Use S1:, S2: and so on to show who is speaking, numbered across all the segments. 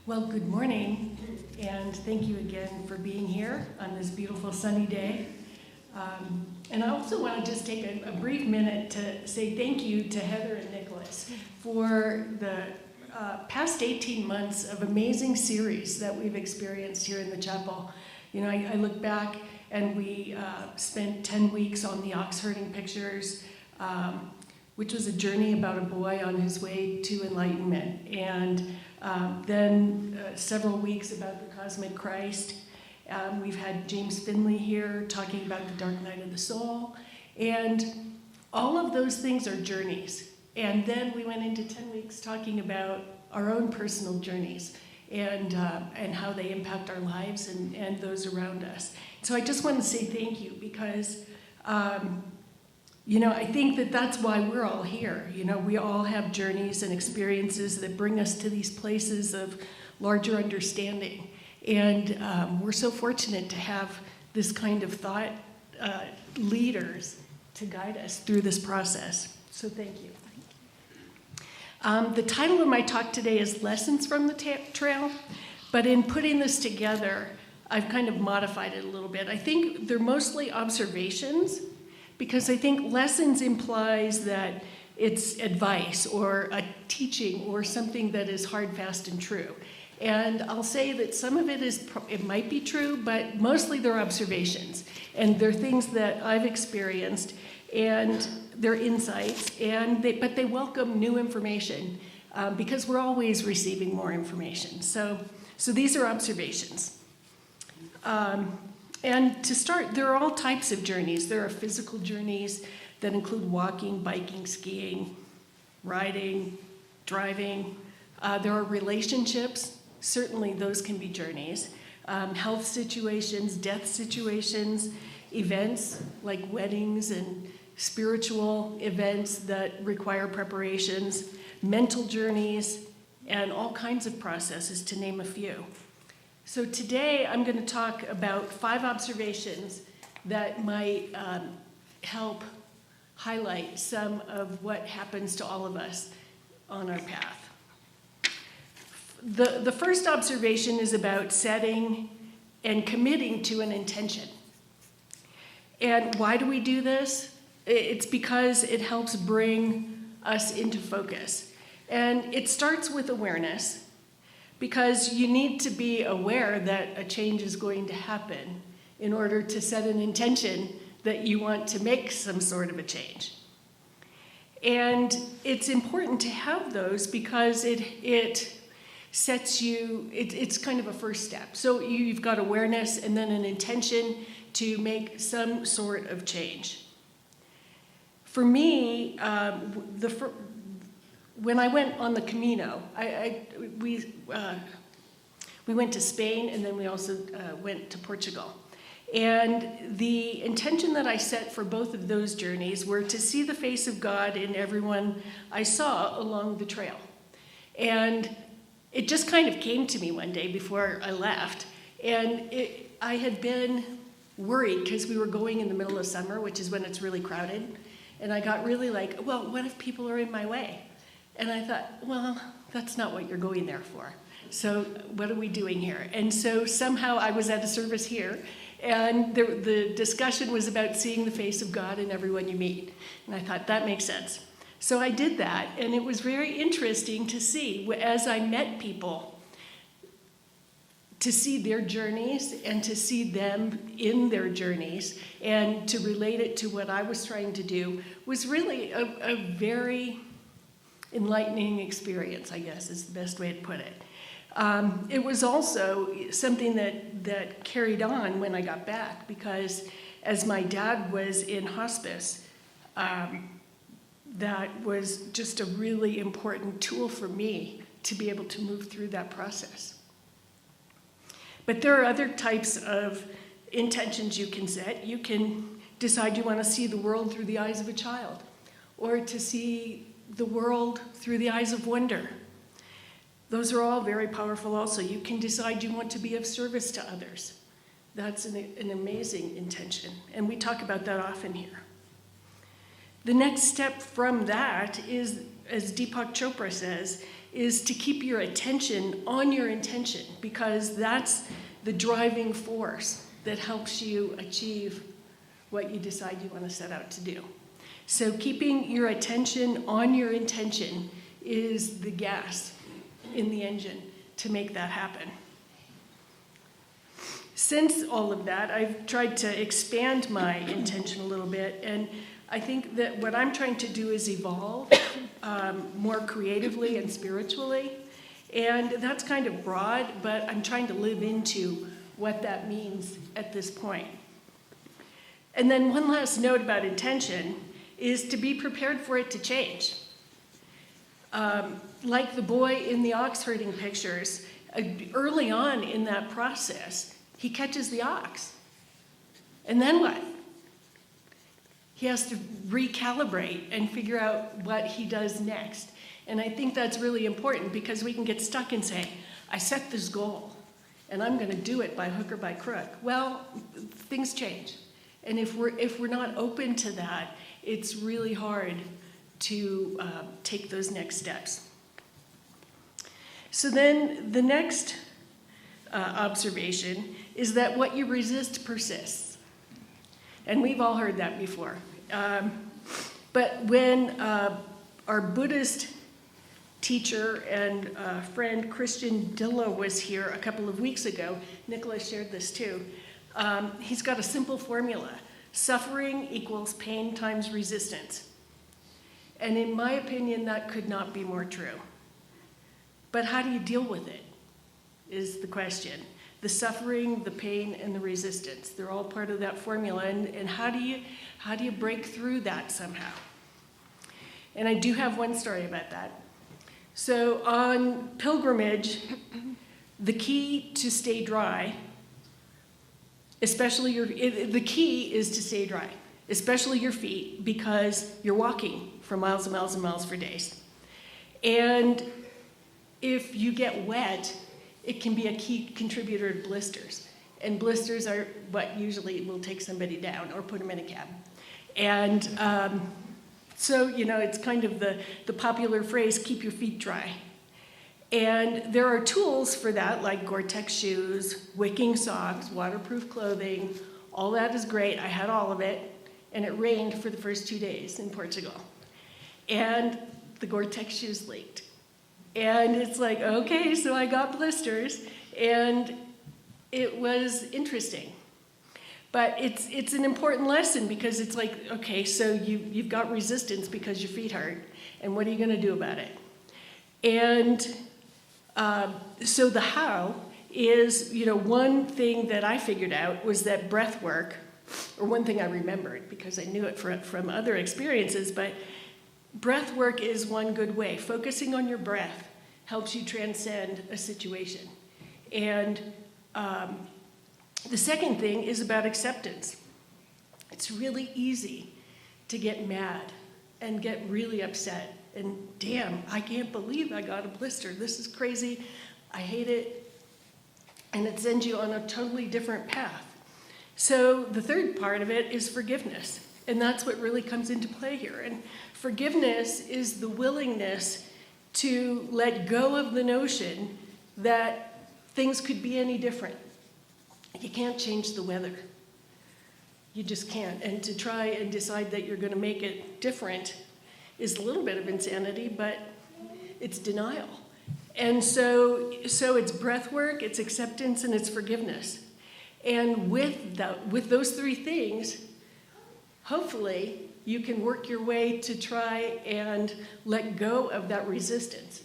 S1: Well, good morning, and thank you again for being here on this beautiful sunny day. And I also want to just take a brief minute to say thank you to Heather and Nicholas for the past 18 months of amazing series that we've experienced here in the chapel. You know, I look back and we spent 10 weeks on the ox herding pictures, which was a journey about a boy on his way to enlightenment. And then several weeks about the cosmic Christ. We've had James Finley here talking about the dark night of the soul. And all of those things are journeys. And then we went into 10 weeks talking about our own personal journeys and how they impact our lives and those around us. So I just want to say thank you because I think that that's why we're all here. You know, we all have journeys and experiences that bring us to these places of larger understanding. And we're so fortunate to have this kind of thought leaders to guide us through this process. So thank you. The title of my talk today is Lessons from the Trail, but in putting this together, I've kind of modified it a little bit. I think they're mostly observations, because I think lessons implies that it's advice or a teaching or something that is hard, fast, and true. And I'll say that some of it might be true, but mostly they're observations. And they're things that I've experienced, and they're insights, but they welcome new information because we're always receiving more information. So these are observations. And to start, there are all types of journeys. There are physical journeys that include walking, biking, skiing, riding, driving. There are relationships. Certainly those can be journeys. Health situations, death situations, events like weddings and spiritual events that require preparations, mental journeys, and all kinds of processes, to name a few. So today I'm going to talk about 5 observations that might help highlight some of what happens to all of us on our path. The first observation is about setting and committing to an intention. And why do we do this? It's because it helps bring us into focus. And it starts with awareness, because you need to be aware that a change is going to happen in order to set an intention that you want to make some sort of a change. And it's important to have those because it sets you, it's kind of a first step. So you've got awareness and then an intention to make some sort of change. For me, when I went on the Camino, we went to Spain, and then we also went to Portugal. And the intention that I set for both of those journeys were to see the face of God in everyone I saw along the trail. And it just kind of came to me one day before I left. And I had been worried because we were going in the middle of summer, which is when it's really crowded. And I got really like, well, what if people are in my way? And I thought, well, that's not what you're going there for. So what are we doing here? And so somehow I was at a service here, and the discussion was about seeing the face of God in everyone you meet. And I thought, that makes sense. So I did that, and it was very interesting to see, as I met people, to see their journeys and to see them in their journeys and to relate it to what I was trying to do was really a very enlightening experience, I guess, is the best way to put it. It was also something that carried on when I got back, because as my dad was in hospice, that was just a really important tool for me to be able to move through that process. But there are other types of intentions you can set. You can decide you want to see the world through the eyes of a child, or to see the world through the eyes of wonder. Those are all very powerful also. You can decide you want to be of service to others. That's an amazing intention, and we talk about that often here. The next step from that is, as Deepak Chopra says, is to keep your attention on your intention, because that's the driving force that helps you achieve what you decide you want to set out to do. So keeping your attention on your intention is the gas in the engine to make that happen. Since all of that, I've tried to expand my intention a little bit, and I think that what I'm trying to do is evolve more creatively and spiritually, and that's kind of broad, but I'm trying to live into what that means at this point. And then one last note about intention is to be prepared for it to change. Like the boy in the ox herding pictures, early on in that process, he catches the ox. And then what? He has to recalibrate and figure out what he does next. And I think that's really important, because we can get stuck and say, I set this goal, and I'm going to do it by hook or by crook. Well, things change. And if we're not open to that, it's really hard to take those next steps. So then the next observation is that what you resist persists. And we've all heard that before. But when our Buddhist teacher and friend Christian Dillo was here a couple of weeks ago, Nicholas shared this too, he's got a simple formula. Suffering equals pain times resistance. And in my opinion, that could not be more true. But how do you deal with it is the question. The suffering, the pain, and the resistance, they're all part of that formula. And how do you break through that somehow? And I do have one story about that. So on pilgrimage, the key to stay dry, the key is to stay dry, especially your feet, because you're walking for miles and miles and miles for days. And if you get wet, it can be a key contributor to blisters. And blisters are what usually will take somebody down or put them in a cab. And so, it's kind of the popular phrase, keep your feet dry. And there are tools for that, like Gore-Tex shoes, wicking socks, waterproof clothing. All that is great. I had all of it. And it rained for the first 2 days in Portugal. And the Gore-Tex shoes leaked. And it's like, okay, so I got blisters. And it was interesting. But it's an important lesson, because it's like, okay, so you've got resistance because your feet hurt. And what are you going to do about it? And so the how is, one thing that I figured out was that breath work, or one thing I remembered because I knew it from other experiences, but breath work is one good way. Focusing on your breath helps you transcend a situation. And the second thing is about acceptance. It's really easy to get mad and get really upset. And damn, I can't believe I got a blister. This is crazy. I hate it. And it sends you on a totally different path. So the third part of it is forgiveness. And that's what really comes into play here. And forgiveness is the willingness to let go of the notion that things could be any different. You can't change the weather. You just can't. And to try and decide that you're going to make it different is a little bit of insanity, but it's denial. And so it's breath work, it's acceptance, and it's forgiveness. And with those three things, hopefully you can work your way to try and let go of that resistance.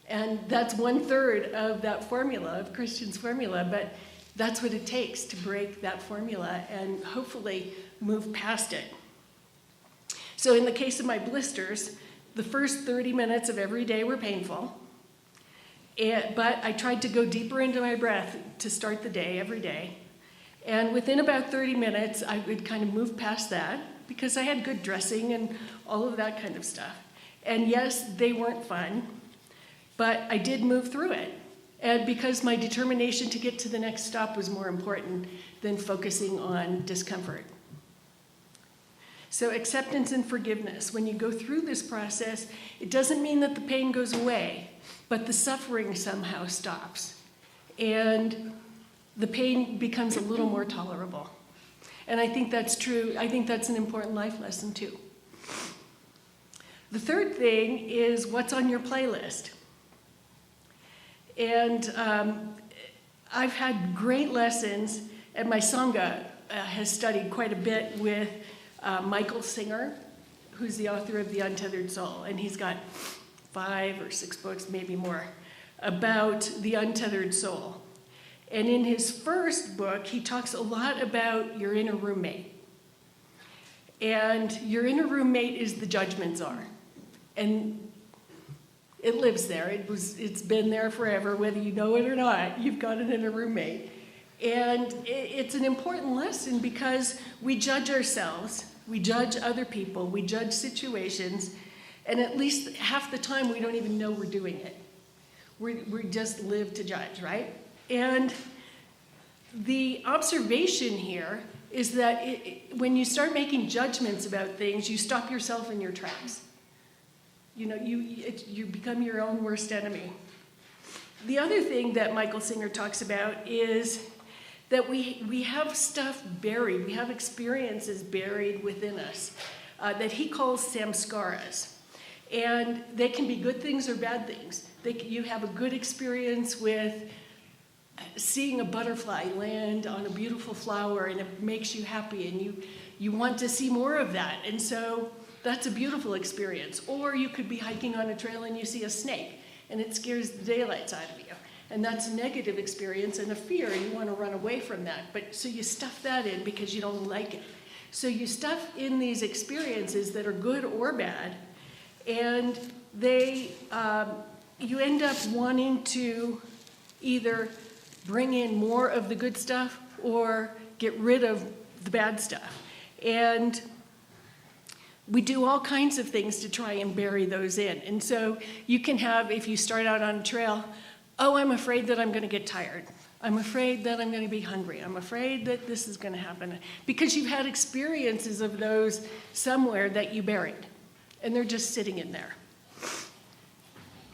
S1: And that's 1/3 of that formula, of Christian's formula, but that's what it takes to break that formula and hopefully move past it. So in the case of my blisters, the first 30 minutes of every day were painful, but I tried to go deeper into my breath to start the day every day. And within about 30 minutes, I would kind of move past that because I had good dressing and all of that kind of stuff. And yes, they weren't fun, but I did move through it. And because my determination to get to the next stop was more important than focusing on discomfort. So acceptance and forgiveness. When you go through this process, it doesn't mean that the pain goes away, but the suffering somehow stops. And the pain becomes a little more tolerable. And I think that's true. I think that's an important life lesson too. The third thing is what's on your playlist. And I've had great lessons, and my Sangha has studied quite a bit with Michael Singer, who's the author of The Untethered Soul, and he's got 5 or 6 books, maybe more, about the untethered soul. And in his first book, he talks a lot about your inner roommate. And your inner roommate is the judgment czar. And it lives there. It's been there forever, whether you know it or not. You've got an inner roommate. And it's an important lesson because we judge ourselves, we judge other people, we judge situations, and at least half the time we don't even know we're doing it. We just live to judge, right? And the observation here is that when you start making judgments about things, you stop yourself in your tracks. You know, you become your own worst enemy. The other thing that Michael Singer talks about is that we have stuff buried, we have experiences buried within us that he calls samskaras. And they can be good things or bad things. You have a good experience with seeing a butterfly land on a beautiful flower, and it makes you happy, and you want to see more of that. And so that's a beautiful experience. Or you could be hiking on a trail and you see a snake, and it scares the daylights out of you. And that's a negative experience and a fear, and you want to run away from that. But so you stuff that in because you don't like it. So you stuff in these experiences that are good or bad, and you end up wanting to either bring in more of the good stuff or get rid of the bad stuff. And we do all kinds of things to try and bury those in. And so you can have, if you start out on a trail, I'm afraid that I'm going to get tired. I'm afraid that I'm going to be hungry. I'm afraid that this is going to happen. Because you've had experiences of those somewhere that you buried. And they're just sitting in there.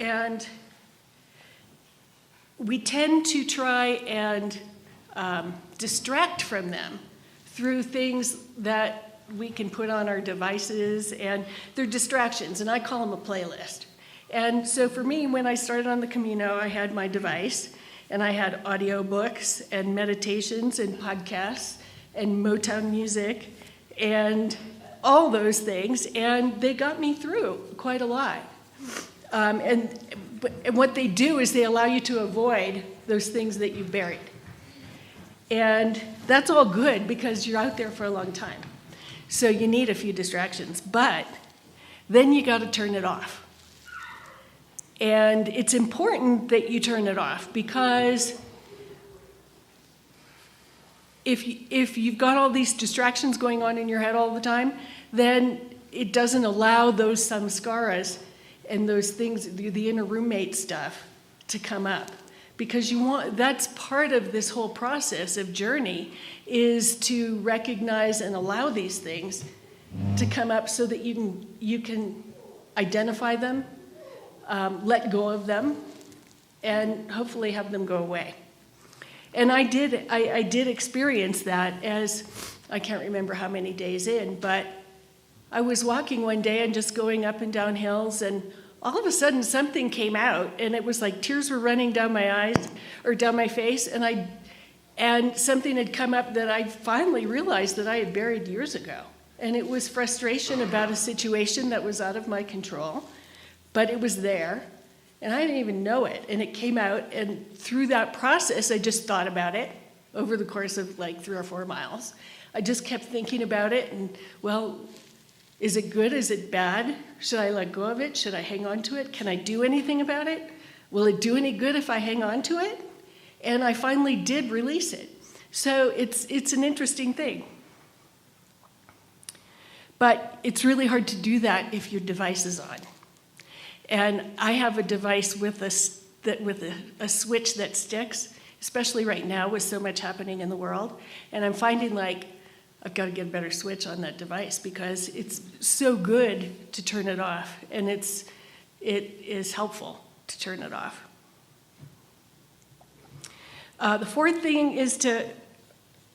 S1: And we tend to try and distract from them through things that we can put on our devices, and they're distractions, and I call them a playlist. And so for me, when I started on the Camino, I had my device, and I had audiobooks and meditations and podcasts and Motown music and all those things, and they got me through quite a lot. And what they do is they allow you to avoid those things that you buried. And that's all good because you're out there for a long time. So you need a few distractions, but then you got to turn it off. And it's important that you turn it off because if you've got all these distractions going on in your head all the time, then it doesn't allow those samskaras and those things, the inner roommate stuff, to come up. Because that's part of this whole process of journey, is to recognize and allow these things to come up so that you can identify them, let go of them, and hopefully have them go away. And I did experience that as, I can't remember how many days in, but I was walking one day and just going up and down hills, and all of a sudden something came out, and it was like tears were running down my eyes or down my face, and something had come up that I finally realized that I had buried years ago. And it was frustration about a situation that was out of my control, but it was there, and I didn't even know it. And it came out, and through that process, I just thought about it over the course of like 3 or 4 miles. I just kept thinking about it, and well, is it good? Is it bad? Should I let go of it? Should I hang on to it? Can I do anything about it? Will it do any good if I hang on to it? And I finally did release it. So it's an interesting thing. But it's really hard to do that if your device is on. And I have a device with a switch that sticks, especially right now with so much happening in the world. And I'm finding like I've got to get a better switch on that device because it's so good to turn it off, and it is helpful to turn it off. The fourth thing is to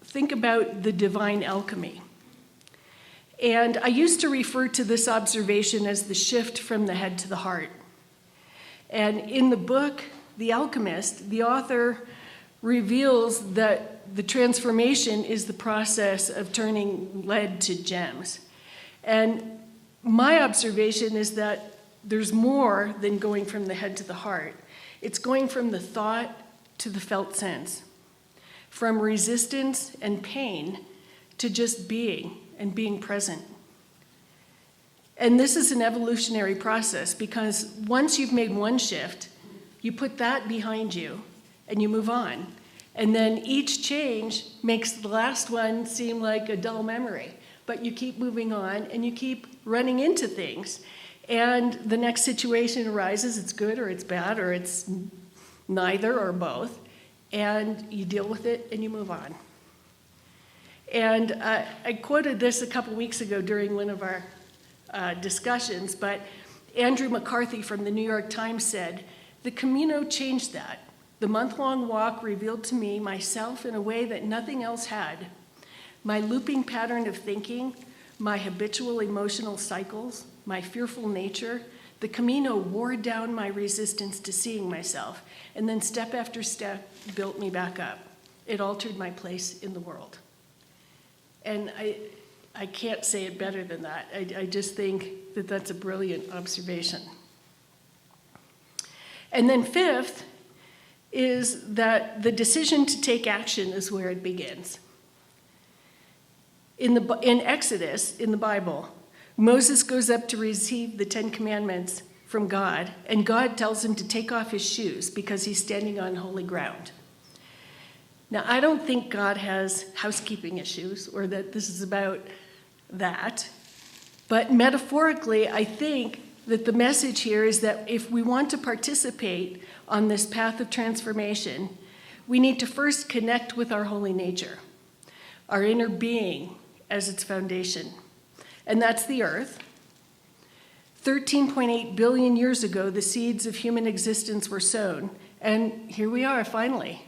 S1: think about the divine alchemy. And I used to refer to this observation as the shift from the head to the heart. And in the book, The Alchemist, the author reveals that the transformation is the process of turning lead to gems. And my observation is that there's more than going from the head to the heart. It's going from the thought to the felt sense, from resistance and pain to just being and being present. And this is an evolutionary process because once you've made one shift, you put that behind you and you move on. And then each change makes the last one seem like a dull memory, but you keep moving on and you keep running into things. And the next situation arises, it's good or it's bad or it's neither or both, and you deal with it and you move on. And I quoted this a couple weeks ago during one of our discussions, but Andrew McCarthy from the New York Times said, "The Camino changed that. The month-long walk revealed to me myself in a way that nothing else had. My looping pattern of thinking, my habitual emotional cycles, my fearful nature, the Camino wore down my resistance to seeing myself, and then step after step built me back up. It altered my place in the world." And I can't say it better than that. I just think that that's a brilliant observation. And then fifth is that the decision to take action is where it begins. In Exodus, in the Bible, Moses goes up to receive the 10 Commandments from God, and God tells him to take off his shoes because he's standing on holy ground. Now, I don't think God has housekeeping issues or that this is about that, but metaphorically, I think that the message here is that if we want to participate on this path of transformation, we need to first connect with our holy nature, our inner being as its foundation. And that's the earth. 13.8 billion years ago, the seeds of human existence were sown, and here we are finally.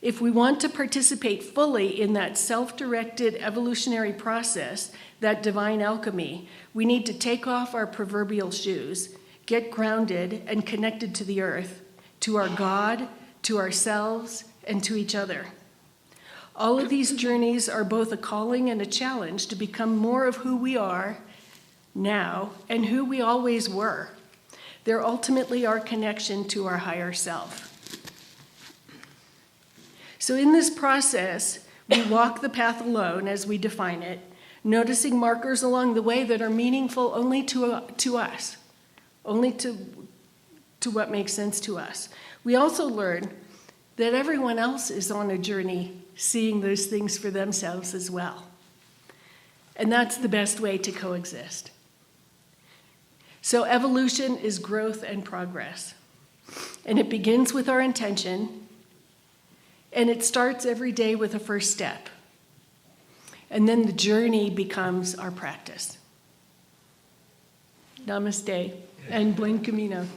S1: If we want to participate fully in that self-directed evolutionary process, that divine alchemy, we need to take off our proverbial shoes, get grounded and connected to the earth, to our God, to ourselves, and to each other. All of these journeys are both a calling and a challenge to become more of who we are now and who we always were. They're ultimately our connection to our higher self. So in this process, we walk the path alone as we define it, noticing markers along the way that are meaningful only to us, only to what makes sense to us. We also learn that everyone else is on a journey seeing those things for themselves as well. And that's the best way to coexist. So evolution is growth and progress. And it begins with our intention, and it starts every day with a first step. And then the journey becomes our practice. Namaste and buen camino.